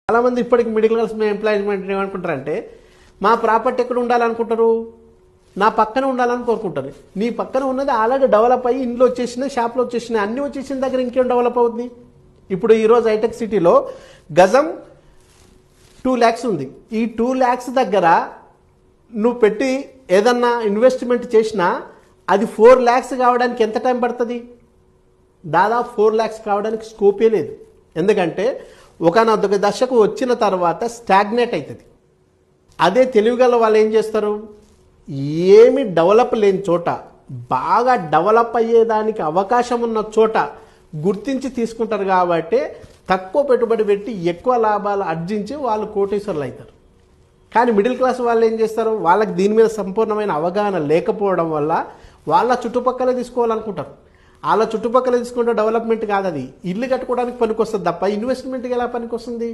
చాలామంది ఇప్పటికి middle class employment ఏమనుకుంటారంటే మా ప్రాపర్టీ ఎక్కడ ఉండాలనుకుంటారు, నా పక్కన ఉండాలని కోరుకుంటారు. నీ పక్కన ఉన్నది ఆల్రెడీ డెవలప్ అయ్యి ఇంట్లో వచ్చేసినాయి, షాప్లో వచ్చేసినాయి, అన్నీ వచ్చేసిన దగ్గర ఇంకేం డెవలప్ అవుతుంది. ఇప్పుడు ఈరోజు హైటెక్ సిటీలో గజం 2 lakhs ఉంది. ఈ 2 lakhs దగ్గర నువ్వు పెట్టి ఏదన్నా ఇన్వెస్ట్మెంట్ చేసినా అది 4 lakhs కావడానికి ఎంత టైం పడుతుంది? దాదాపు 4 lakhs కావడానికి స్కోపే లేదు. ఎందుకంటే ఒకనొక దశకు వచ్చిన తర్వాత స్టాగ్నేట్ అవుతుంది. అదే తెలివిగల వాళ్ళు ఏం చేస్తారు, ఏమి డెవలప్ లేని చోట, బాగా డెవలప్ అయ్యేదానికి అవకాశం ఉన్న చోట గుర్తించి తీసుకుంటారు. కాబట్టి తక్కువ పెట్టుబడి పెట్టి ఎక్కువ లాభాలు ఆర్జించి వాళ్ళు కోటీశ్వరులు అవుతారు. కానీ మిడిల్ క్లాస్ వాళ్ళు ఏం చేస్తారు, వాళ్ళకి దీని మీద సంపూర్ణమైన అవగాహన లేకపోవడం వల్ల వాళ్ళ చుట్టుపక్కల తీసుకోవాలనుకుంటారు. వాళ్ళ చుట్టుపక్కల తీసుకుంటే డెవలప్మెంట్ కాదు, అది ఇల్లు కట్టుకోవడానికి పనికొస్తుంది తప్ప ఇన్వెస్ట్మెంట్కి ఎలా పనికొస్తుంది?